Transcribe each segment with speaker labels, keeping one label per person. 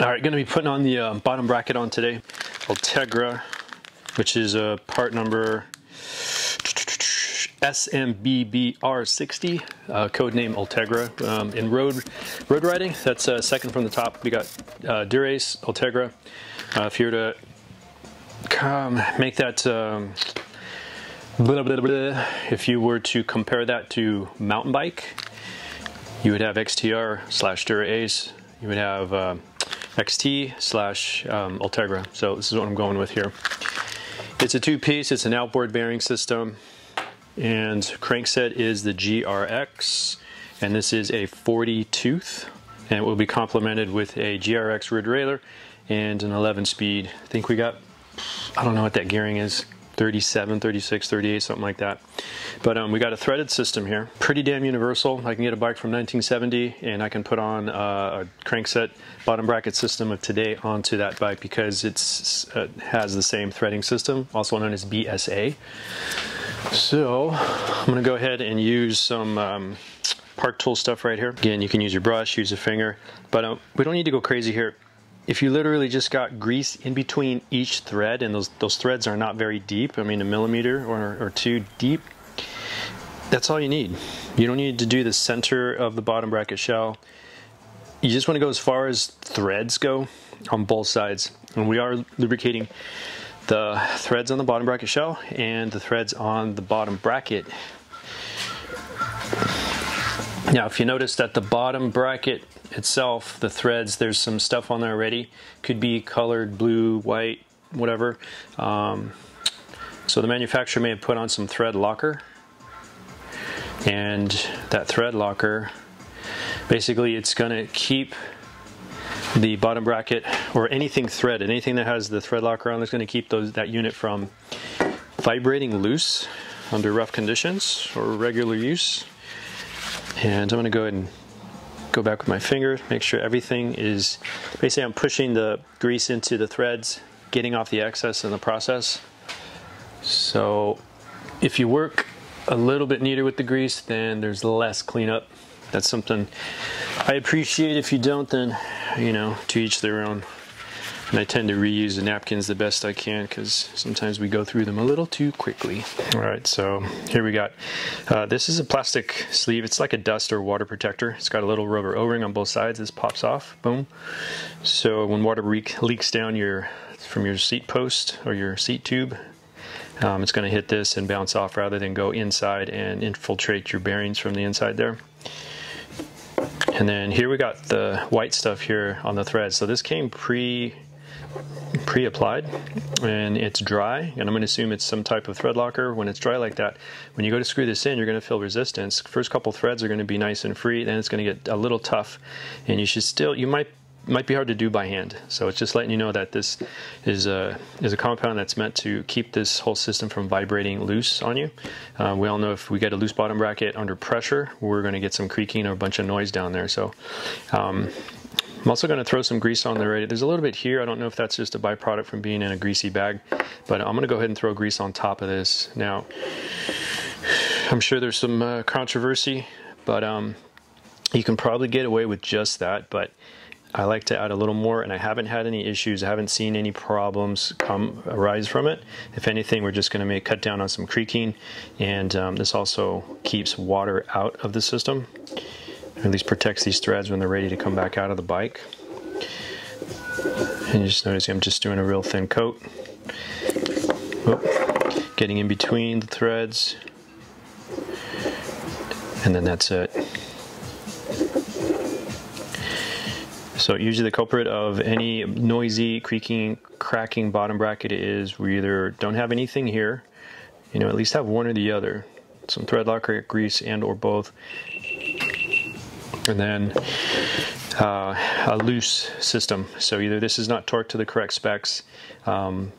Speaker 1: All right, going to be putting on the bottom bracket on today. Ultegra, which is part number SMBBR60, code name Ultegra. In road riding, that's second from the top. We got Durace, Ultegra. If you were to make that, if you were to compare that to mountain bike, you would have XTR/Dura-Ace. You would have XT/Ultegra. So this is what I'm going with here. It's a two-piece. It's an outboard bearing system, and crankset is the GRX, and this is a 40 tooth, and it will be complemented with a GRX rear derailleur and an 11-speed. I think we got, I don't know what that gearing is, 37, 36, 38, something like that. But we got a threaded system here. Pretty damn universal. I can get a bike from 1970 and I can put on a crankset bottom bracket system of today onto that bike because it's has the same threading system, also known as BSA. So I'm going to go ahead and use some Park Tool stuff right here. Again, you can use your brush, use a finger, but we don't need to go crazy here. If you literally just got grease in between each thread, and those threads are not very deep, I mean a millimeter or two deep, that's all you need. You don't need to do the center of the bottom bracket shell. You just want to go as far as threads go on both sides. And we are lubricating the threads on the bottom bracket shell and the threads on the bottom bracket. Now, if you notice that the bottom bracket itself, the threads, there's some stuff on there already. Could be colored blue, white, whatever. So the manufacturer may have put on some thread locker, and that thread locker, basically it's going to keep the bottom bracket, or anything threaded, anything that has the thread locker on, is going to keep that unit from vibrating loose under rough conditions or regular use. And I'm going to go ahead and go back with my finger, make sure everything is, basically I'm pushing the grease into the threads, getting off the excess in the process. So if you work a little bit neater with the grease, then there's less cleanup. That's something I appreciate. If you don't, then, you know, to each their own. And I tend to reuse the napkins the best I can because sometimes we go through them a little too quickly. All right, so here we got, this is a plastic sleeve. It's like a dust or water protector. It's got a little rubber O-ring on both sides. This pops off, boom. So when water leaks down from your seat post or your seat tube, it's going to hit this and bounce off rather than go inside and infiltrate your bearings from the inside there. And then here we got the white stuff here on the threads. So this came pre-applied and it's dry, and I'm going to assume it's some type of thread locker. When it's dry like that, when you go to screw this in, you're going to feel resistance. First couple threads are going to be nice and free, then it's going to get a little tough, and you might be hard to do by hand. So it's just letting you know that this is a compound that's meant to keep this whole system from vibrating loose on you. We all know if we get a loose bottom bracket under pressure, we're going to get some creaking or a bunch of noise down there. So I'm also going to throw some grease on there. There's a little bit here. I don't know if that's just a byproduct from being in a greasy bag, but I'm going to go ahead and throw grease on top of this. Now, I'm sure there's some controversy, but you can probably get away with just that, but I like to add a little more, and I haven't had any issues. I haven't seen any problems arise from it. If anything, we're just going to cut down on some creaking, and this also keeps water out of the system. At least protects these threads when they're ready to come back out of the bike. And you just notice I'm just doing a real thin coat. Whoop. Getting in between the threads. And then that's it. So usually the culprit of any noisy, creaking, cracking bottom bracket is we either don't have anything here, you know, at least have one or the other. Some thread locker, grease, and or both. And then a loose system. So either this is not torqued to the correct specs,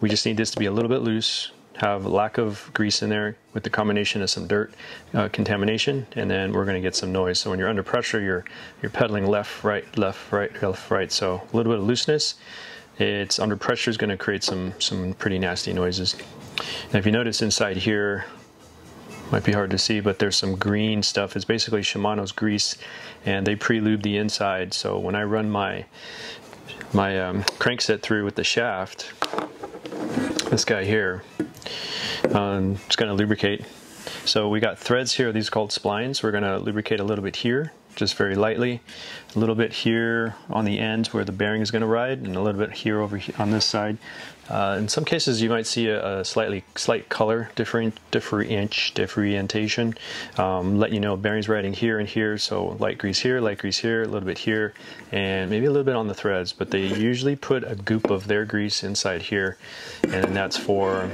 Speaker 1: we just need this to be a little bit loose, have a lack of grease in there with the combination of some dirt contamination, and then we're going to get some noise. So when you're under pressure, you're pedaling left, right, left, right, left, right. So a little bit of looseness. It's under pressure is going to create some pretty nasty noises. Now if you notice inside here, might be hard to see, but there's some green stuff. It's basically Shimano's grease, and they pre-lube the inside. So when I run my crankset through with the shaft, this guy here, it's going to lubricate. So we got threads here, these are called splines. We're going to lubricate a little bit here, just very lightly, a little bit here on the end where the bearing is going to ride, and a little bit here over here on this side. In some cases you might see a slight color differentiation, let you know bearings riding here and here, so light grease here, a little bit here, and maybe a little bit on the threads, but they usually put a goop of their grease inside here, and that's for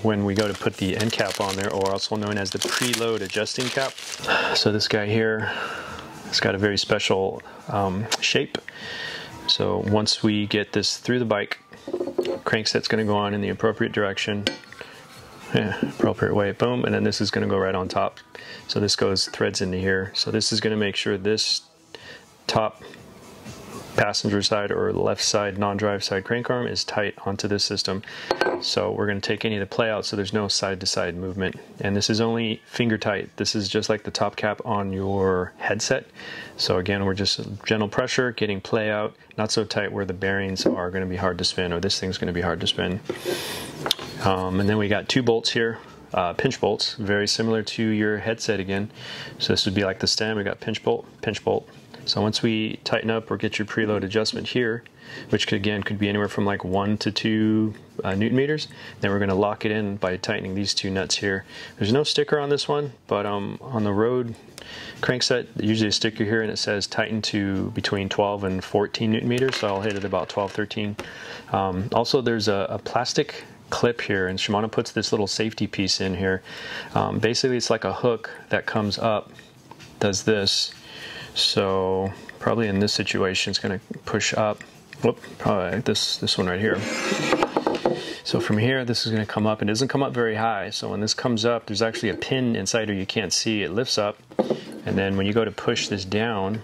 Speaker 1: when we go to put the end cap on there, or also known as the preload adjusting cap. So this guy here, it's got a very special shape. So once we get this through the bike, crankset's going to go on in the appropriate direction, appropriate way, boom, and then this is going to go right on top. So this goes threads into here. So this is going to make sure this top passenger side or left side non-drive side crank arm is tight onto this system. So we're going to take any of the play out so there's no side to side movement, and this is only finger tight. This is just like the top cap on your headset. So again, we're just gentle pressure, getting play out, not so tight where the bearings are going to be hard to spin, or this thing's going to be hard to spin. And then we got two bolts here, pinch bolts, very similar to your headset again. So this would be like the stem. We got pinch bolt, pinch bolt. So once we tighten up or get your preload adjustment here, which could be anywhere from like 1 to 2 Newton meters, then we're going to lock it in by tightening these two nuts here. There's no sticker on this one, but on the road crankset, usually a sticker here, and it says tighten to between 12 and 14 Newton meters, so I'll hit it about 12, 13. Also, there's a plastic clip here, and Shimano puts this little safety piece in here. Basically, it's like a hook that comes up, does this. So probably in this situation, it's going to push up. Whoop, probably this one right here. So from here, this is going to come up. It doesn't come up very high. So when this comes up, there's actually a pin inside here you can't see. It lifts up, and then when you go to push this down,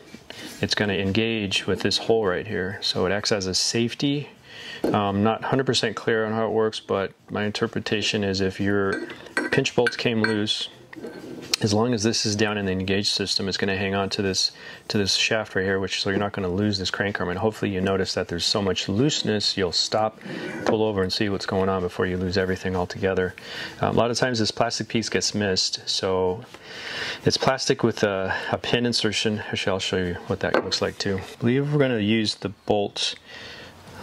Speaker 1: it's going to engage with this hole right here. So it acts as a safety. Not 100% clear on how it works, but my interpretation is if your pinch bolts came loose, as long as this is down in the engaged system, it's going to hang on to this shaft right here, so you're not going to lose this crank arm. And hopefully you notice that there's so much looseness, you'll stop, pull over, and see what's going on before you lose everything altogether. A lot of times this plastic piece gets missed, so it's plastic with a pin insertion. Actually, I'll show you what that looks like too. I believe we're going to use the bolt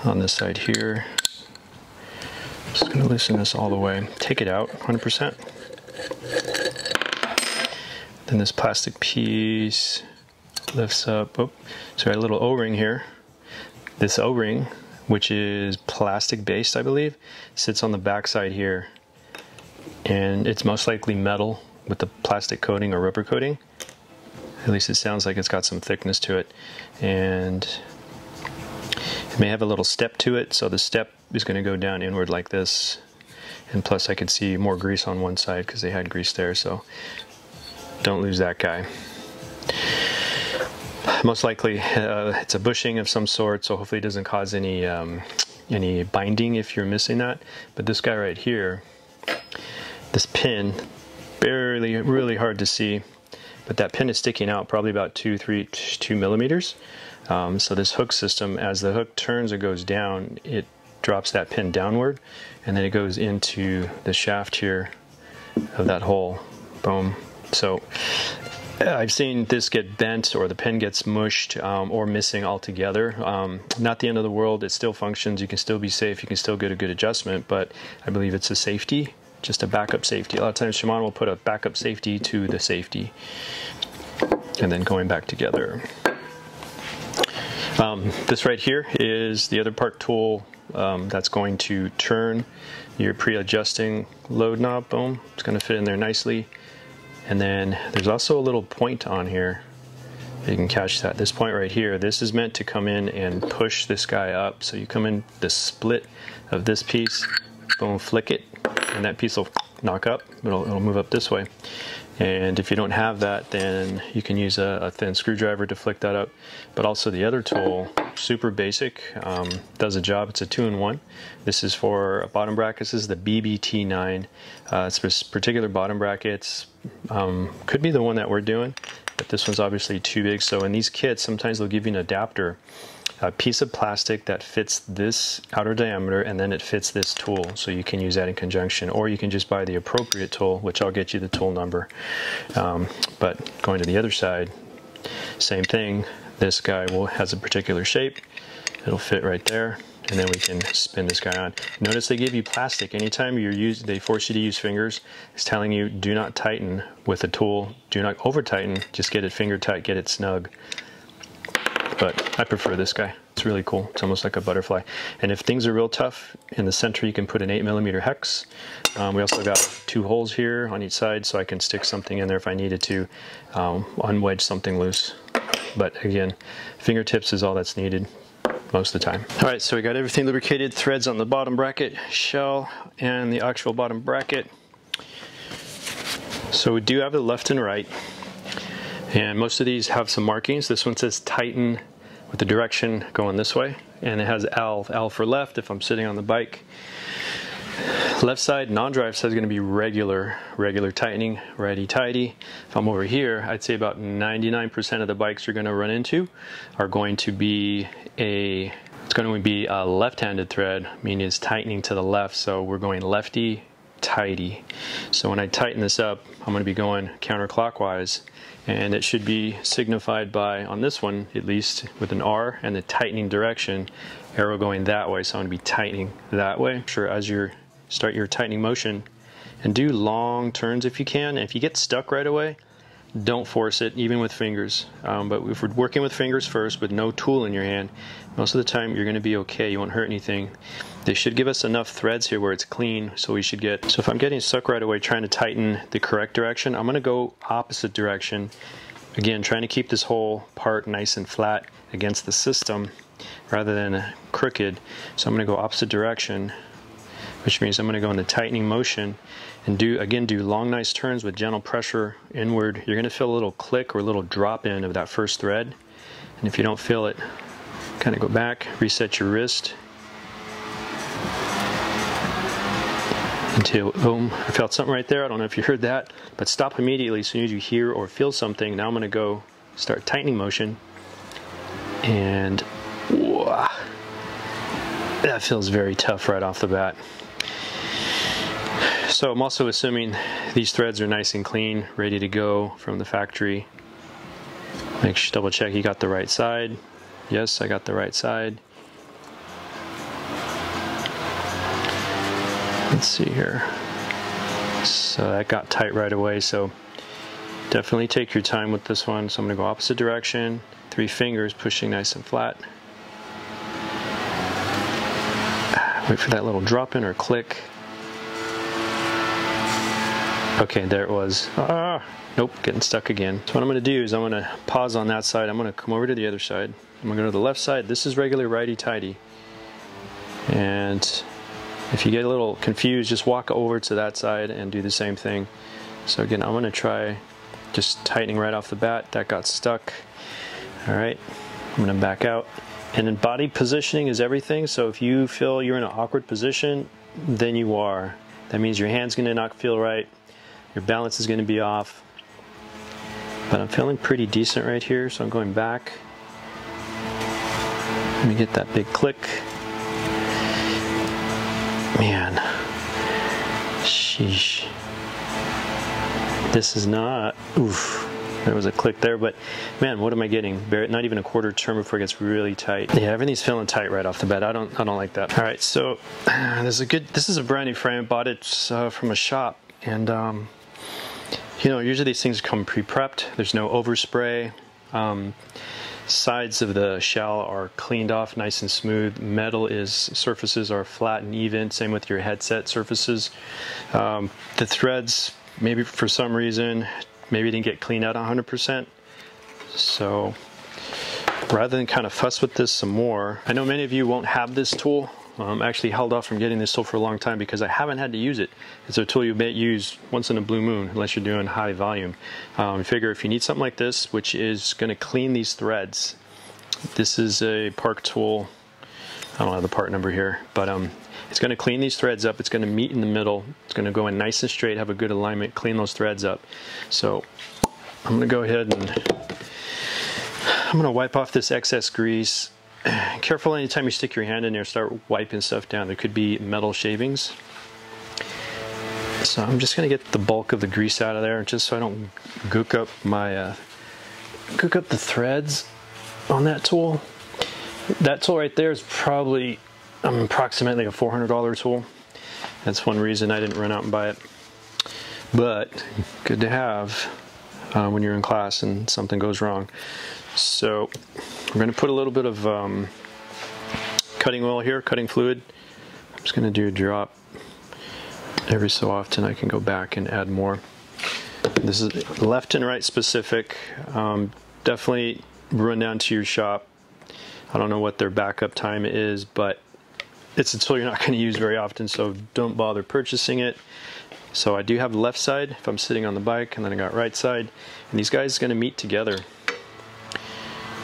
Speaker 1: on this side here. Just going to loosen this all the way. Take it out 100%. Then this plastic piece lifts up. Oh, so a little O-ring here. This O-ring, which is plastic based, I believe, sits on the back side here, and it's most likely metal with the plastic coating or rubber coating. At least it sounds like it's got some thickness to it, and it may have a little step to it. So the step is going to go down inward like this, and plus I could see more grease on one side because they had grease there. So don't lose that guy. Most likely it's a bushing of some sort, so hopefully it doesn't cause any binding if you're missing that. But this guy right here, this pin, really hard to see, but that pin is sticking out probably about 2 millimeters. So this hook system, as the hook turns or goes down, it drops that pin downward, and then it goes into the shaft here of that hole. Boom. So I've seen this get bent, or the pin gets mushed, or missing altogether. Not the end of the world. It still functions. You can still be safe. You can still get a good adjustment, but I believe it's a safety, just a backup safety. A lot of times Shimano will put a backup safety to the safety, and then going back together. This right here is the other Park Tool that's going to turn your pre-adjusting load knob. Boom. It's going to fit in there nicely. And then there's also a little point on here. You can catch that. This point right here, this is meant to come in and push this guy up. So you come in the split of this piece, boom, flick it, and that piece will knock up. It'll move up this way. And if you don't have that, then you can use a thin screwdriver to flick that up. But also the other tool, super basic, does a job. It's a 2-in-1. This is for bottom brackets. This is the BBT-9. It's for particular bottom brackets. Could be the one that we're doing, but this one's obviously too big. So in these kits, sometimes they'll give you an adapter a piece of plastic that fits this outer diameter, and then it fits this tool, so you can use that in conjunction, or you can just buy the appropriate tool, which I'll get you the tool number. But going to the other side, same thing. This guy has a particular shape. It'll fit right there, and then we can spin this guy on. Notice they give you plastic. Anytime they force you to use fingers, it's telling you do not tighten with a tool. Do not over tighten, just get it finger tight, get it snug. But I prefer this guy. It's really cool. It's almost like a butterfly. And if things are real tough, in the center you can put an 8mm hex. We also got 2 holes here on each side, so I can stick something in there if I needed to unwedge something loose. But again, fingertips is all that's needed most of the time. All right, so we got everything lubricated, threads on the bottom bracket, shell, and the actual bottom bracket. So we do have the left and right, and most of these have some markings. This one says tighten with the direction going this way, and it has L for left if I'm sitting on the bike. Left side non-drive side is going to be regular tightening, righty-tighty. If I'm over here, I'd say about 99% of the bikes you're going to run into are going to be a left-handed thread, meaning it's tightening to the left, so we're going lefty-tighty. So when I tighten this up, I'm going to be going counterclockwise, and it should be signified by, on this one at least, with an R and the tightening direction, arrow going that way, so I'm going to be tightening that way. Sure, as you start your tightening motion, and do long turns if you can. If you get stuck right away, don't force it, even with fingers. But if we're working with fingers first with no tool in your hand, most of the time you're going to be okay. You won't hurt anything. They should give us enough threads here where it's clean, so we should get. So if I'm getting stuck right away trying to tighten the correct direction, I'm going to go opposite direction. Again, trying to keep this whole part nice and flat against the system rather than crooked. So I'm going to go opposite direction, which means I'm going to go in the tightening motion and do long nice turns with gentle pressure inward. You're going to feel a little click or a little drop in of that first thread, and if you don't feel it, kind of go back, reset your wrist until, boom, I felt something right there. I don't know if you heard that, but stop immediately as soon as you hear or feel something. Now I'm going to go start tightening motion, and whoa, that feels very tough right off the bat. So I'm also assuming these threads are nice and clean, ready to go from the factory. Double check you got the right side. Yes, I got the right side. Let's see here. So that got tight right away, so definitely take your time with this one. So I'm going to go opposite direction, 3 fingers pushing nice and flat. Wait for that little drop in or click. Okay, there it was. Nope, getting stuck again. So what I'm going to do is I'm going to pause on that side. I'm going to come over to the other side. I'm going to go to the left side. This is regular righty-tighty. And if you get a little confused, just walk over to that side and do the same thing. So again, I'm going to try just tightening right off the bat. That got stuck. All right, I'm going to back out. And then body positioning is everything. So if you feel you're in an awkward position, then you are. That means your hand's going to not feel right. Your balance is going to be off. But I'm feeling pretty decent right here, so I'm going back. Let me get that big click. Man, sheesh. This is not, oof. There was a click there, but man, what am I getting? Not even a quarter turn before it gets really tight. Yeah, everything's feeling tight right off the bat. I don't like that. All right, so this is a brand new frame. I bought it from a shop, and you know, usually these things come pre-prepped. There's no overspray. Sides of the shell are cleaned off nice and smooth. Surfaces are flat and even. Same with your headset surfaces. The threads, maybe for some reason, maybe didn't get cleaned out 100%. So rather than kind of fuss with this some more, I know many of you won't have this tool. I actually held off from getting this tool for a long time because I haven't had to use it. It's a tool you may use once in a blue moon unless you're doing high volume. I figure if you need something like this, which is going to clean these threads, this is a Park Tool, I don't have the part number here, but it's going to clean these threads up. It's going to meet in the middle. It's going to go in nice and straight, have a good alignment, clean those threads up. So I'm going to go ahead and I'm going to wipe off this excess grease. careful anytime you stick your hand in there, start wiping stuff down. There could be metal shavings. So I'm just going to get the bulk of the grease out of there, just so I don't gook up my gook up the threads on that tool. That tool right there is probably approximately a $400 tool. That's one reason I didn't run out and buy it. But good to have when you're in class and something goes wrong. So we're going to put a little bit of cutting oil here, cutting fluid. I'm just going to do a drop. Every so often I can go back and add more. This is left and right specific. Definitely run down to your shop. I don't know what their backup time is, but it's a tool you're not going to use very often, so don't bother purchasing it. So I do have the left side if I'm sitting on the bike, and then I got right side, and these guys are going to meet together.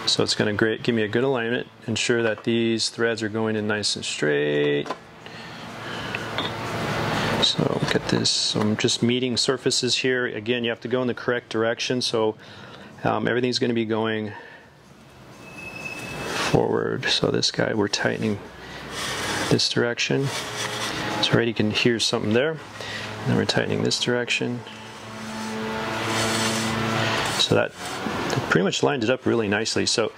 Speaker 1: So it's going to give me a good alignment, ensure that these threads are going in nice and straight. So look at this. So I'm just meeting surfaces here. Again, you have to go in the correct direction, so everything's going to be going forward. So this guy, we're tightening this direction. So already you can hear something there. And then we're tightening this direction. So that pretty much lined it up really nicely. So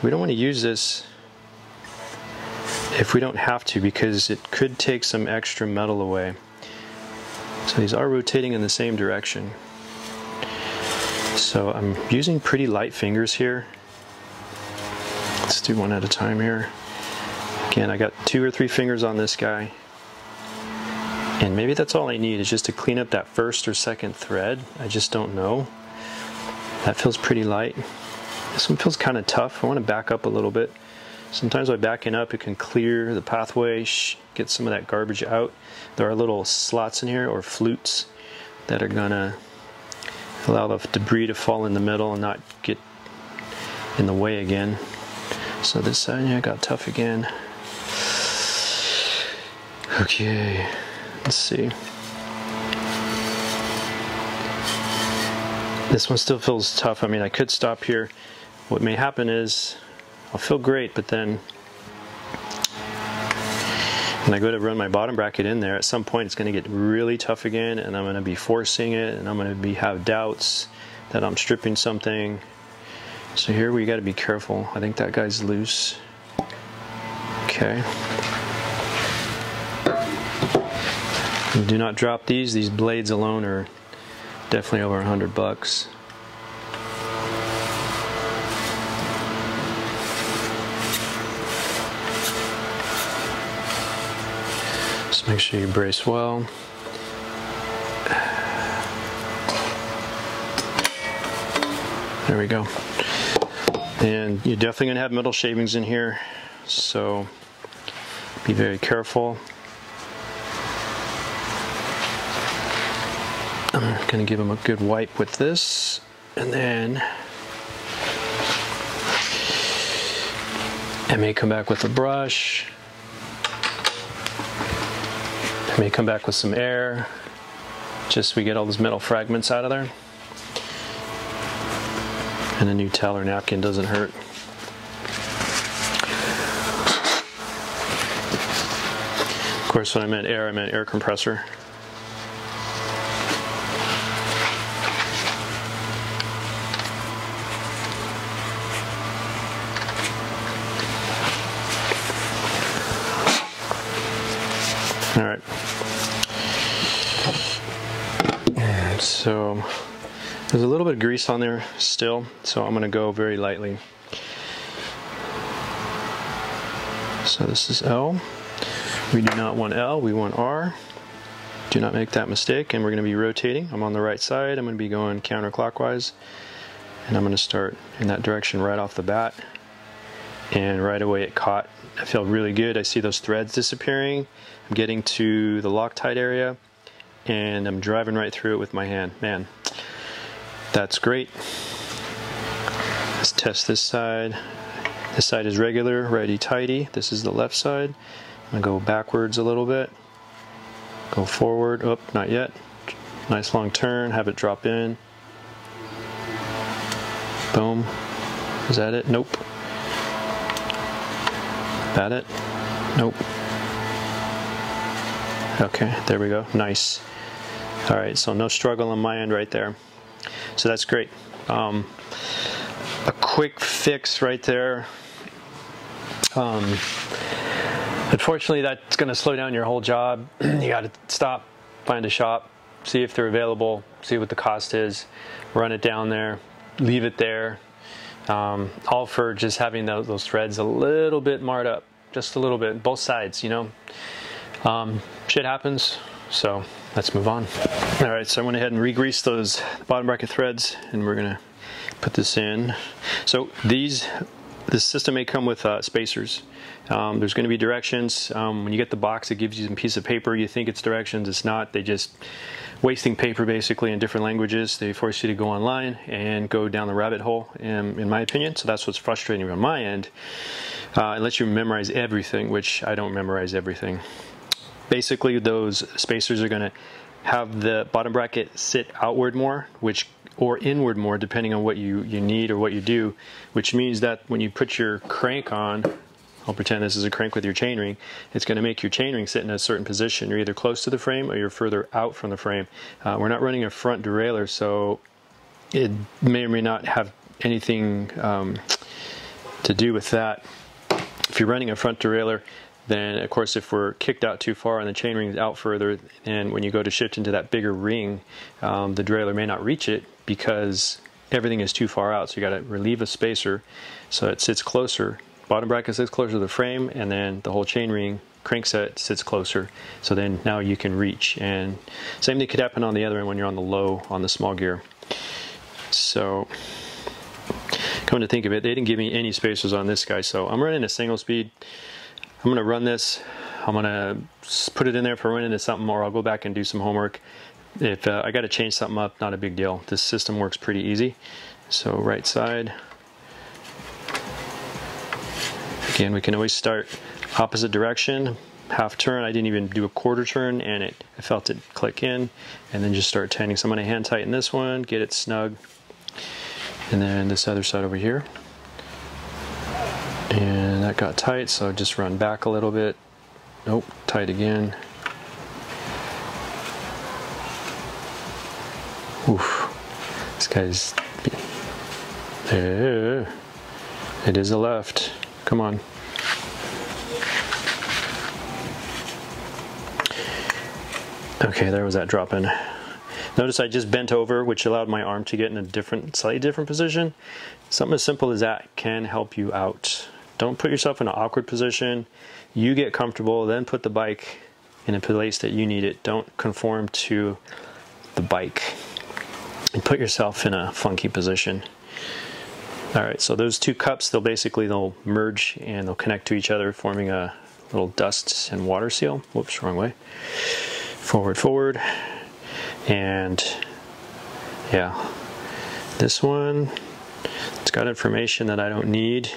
Speaker 1: we don't want to use this if we don't have to, because it could take some extra metal away. So these are rotating in the same direction. So I'm using pretty light fingers here. Let's do one at a time here. Again, I got 2 or 3 fingers on this guy. And maybe that's all I need, is just to clean up that first or second thread. I just don't know. That feels pretty light. This one feels kind of tough. I want to back up a little bit. Sometimes by backing up, it can clear the pathway, get some of that garbage out. There are little slots in here, or flutes, that are gonna allow the debris to fall in the middle and not get in the way again. So this side, yeah, got tough again. Okay, let's see. This one still feels tough. I mean, I could stop here. What may happen is I'll feel great, but then when I go to run my bottom bracket in there, at some point it's going to get really tough again, and I'm going to be forcing it, and I'm going to have doubts that I'm stripping something. So here we got to be careful. I think that guy's loose. Okay. And do not drop these. These blades alone are definitely over $100. Just make sure you brace well. There we go. And you're definitely going to have metal shavings in here, so be very careful. I'm going to give them a good wipe with this, and then I may come back with a brush. I may come back with some air, just so we get all those metal fragments out of there. And a new towel or napkin doesn't hurt. Of course, when I meant air compressor. All right. So there's a little bit of grease on there still, so I'm going to go very lightly. So this is L. We do not want L, we want R. Do not make that mistake, and we're going to be rotating. I'm on the right side, I'm going to be going counterclockwise, and I'm going to start in that direction right off the bat. And right away it caught. I feel really good. I see those threads disappearing. I'm getting to the Loctite area, and I'm driving right through it with my hand. Man, that's great. Let's test this side. This side is regular, righty-tighty. This is the left side. I'm gonna go backwards a little bit. Go forward. Oh, not yet. Nice long turn. Have it drop in. Boom. Is that it? Nope. That it? Nope. Okay, there we go. Nice. All right, so no struggle on my end right there. So that's great. A quick fix right there. Unfortunately, that's going to slow down your whole job. You got to stop, find a shop, see if they're available, see what the cost is, run it down there, leave it there. All for just having those threads a little bit marred up, just a little bit, both sides, you know. Shit happens, so let's move on. All right, so I went ahead and re-greased those bottom bracket threads, and we're gonna put this in. So this system may come with spacers. There's going to be directions. When you get the box, it gives you a piece of paper. You think it's directions, it's not. They just wasting paper basically in different languages. They force you to go online and go down the rabbit hole, in my opinion. So that's what's frustrating on my end. It lets you memorize everything, which I don't memorize everything. Basically, those spacers are going to have the bottom bracket sit outward more, or inward more, depending on what you need or what you do, which means that when you put your crank on, I'll pretend this is a crank with your chainring, it's going to make your chainring sit in a certain position. You're either close to the frame or you're further out from the frame. We're not running a front derailleur, so it may or may not have anything to do with that. If you're running a front derailleur, then of course if we're kicked out too far and the chainring is out further, and when you go to shift into that bigger ring, the derailleur may not reach it because everything is too far out. So you got to relieve a spacer so it sits closer. Bottom bracket sits closer to the frame, and then the whole chainring crankset sits closer. So then now you can reach. And same thing could happen on the other end when you're on the low on the small gear. So come to think of it, they didn't give me any spacers on this guy, so I'm running a single speed. I'm going to run this. I'm going to put it in there if I run into something, or I'll go back and do some homework. If I got to change something up, not a big deal. This system works pretty easy. So right side. Again, we can always start opposite direction, half turn. I didn't even do a quarter turn, and I felt it click in, and then just start tightening. So I'm going to hand tighten this one, get it snug, and then this other side over here. And that got tight, so just run back a little bit. Nope, tight again. Oof, this guy's, it is a left. Come on. Okay, there was that drop in. Notice I just bent over, which allowed my arm to get in a slightly different position. Something as simple as that can help you out. Don't put yourself in an awkward position. You get comfortable, then put the bike in a place that you need it. Don't conform to the bike and put yourself in a funky position. All right, so those two cups, they'll merge and they'll connect to each other, forming a little dust and water seal. Whoops, wrong way. Forward, forward. And yeah, this one, it's got information that I don't need.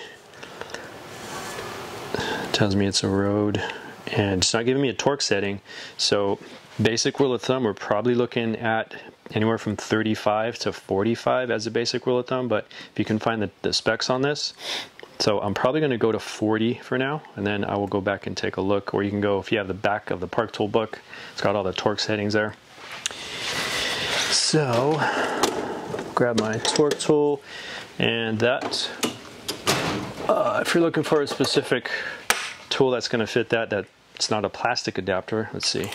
Speaker 1: It tells me it's a road, and it's not giving me a torque setting. So basic rule of thumb, we're probably looking at anywhere from 35 to 45 as a basic rule of thumb, but if you can find the specs on this. So I'm probably going to go to 40 for now, and then I will go back and take a look. Or you can go, if you have the back of the Park Tool book, it's got all the torque settings there. So grab my torque tool, and that, if you're looking for a specific tool that's going to fit that's not a plastic adapter. Let's see.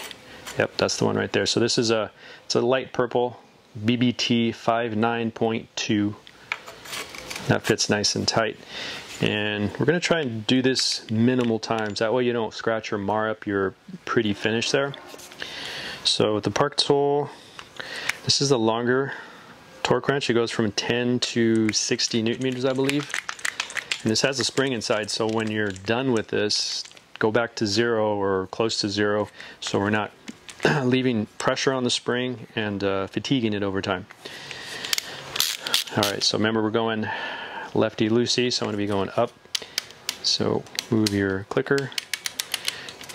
Speaker 1: Yep, that's the one right there. So this is it's a light purple BBT 59.2. That fits nice and tight. And we're going to try and do this minimal times. That way you don't scratch or mar up your pretty finish there. So with the Park Tool, this is a longer torque wrench. It goes from 10 to 60 Newton meters, I believe. And this has a spring inside, so when you're done with this, go back to 0 or close to 0, so we're not leaving pressure on the spring and fatiguing it over time. All right, so remember we're going lefty-loosey, so I'm going to be going up. So move your clicker.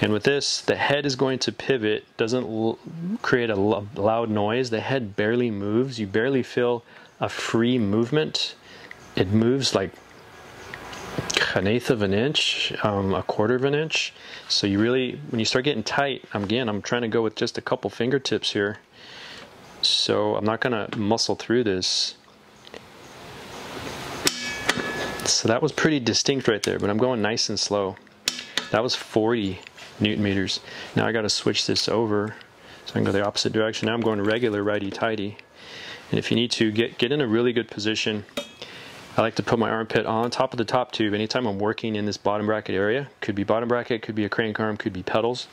Speaker 1: And with this, the head is going to pivot, doesn't create a loud noise. The head barely moves. You barely feel a free movement. It moves like 1/8 of an inch, 1/4 of an inch. So you really, when you start getting tight, again, I'm trying to go with just a couple fingertips here. So I'm not gonna muscle through this. So that was pretty distinct right there, but I'm going nice and slow. That was 40 Newton meters. Now I gotta switch this over so I can go the opposite direction. Now I'm going regular righty-tighty. And if you need to, get in a really good position. I like to put my armpit on top of the top tube anytime I'm working in this bottom bracket area. Could be bottom bracket, could be a crank arm, could be pedals.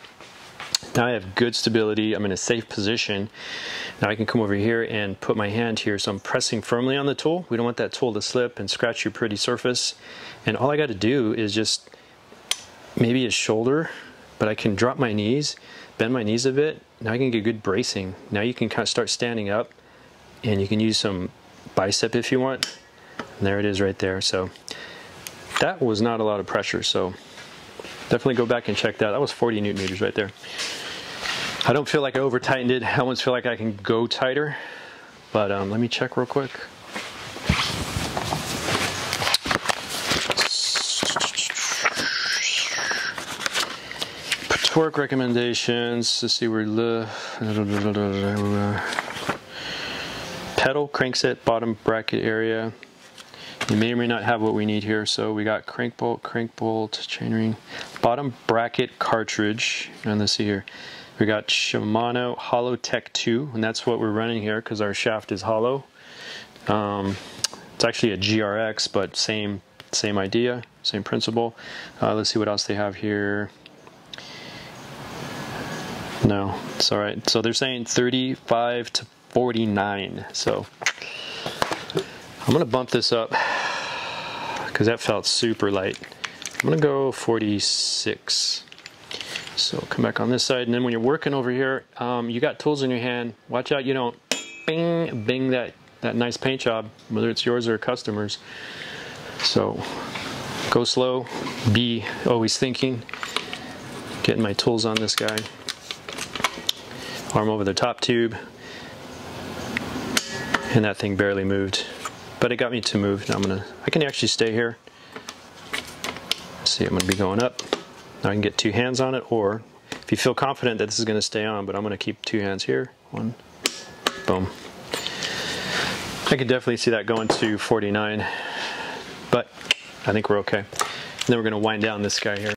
Speaker 1: Now I have good stability, I'm in a safe position. Now I can come over here and put my hand here, so I'm pressing firmly on the tool. We don't want that tool to slip and scratch your pretty surface. And all I got to do is just maybe a shoulder, but I can drop my knees, bend my knees a bit. Now I can get good bracing. Now you can kind of start standing up, and you can use some bicep if you want. And there it is right there. So that was not a lot of pressure, so definitely go back and check that. That was 40 Newton meters right there. I don't feel like I over tightened it. I almost feel like I can go tighter, but let me check real quick. Torque recommendations. Let's see, we're pedal, crankset, bottom bracket area. You may or may not have what we need here. So we got crank bolt, chainring, bottom bracket cartridge, and let's see here. We got Shimano Hollow Tech 2, and that's what we're running here because our shaft is hollow. It's actually a GRX, but same idea, same principle. Let's see what else they have here. No, it's all right. So they're saying 35 to 49. So I'm gonna bump this up because that felt super light. I'm gonna go 46. So come back on this side, and then when you're working over here, you got tools in your hand. Watch out you don't bing that nice paint job, whether it's yours or a customer's. So go slow, be always thinking. Getting my tools on this guy. Arm over the top tube, and that thing barely moved, but it got me to move. Now I can actually stay here. See, I'm gonna be going up. Now I can get two hands on it, or if you feel confident that this is gonna stay on, but I'm gonna keep two hands here. One, boom. I could definitely see that going to 49, but I think we're okay. And then we're gonna wind down this guy here.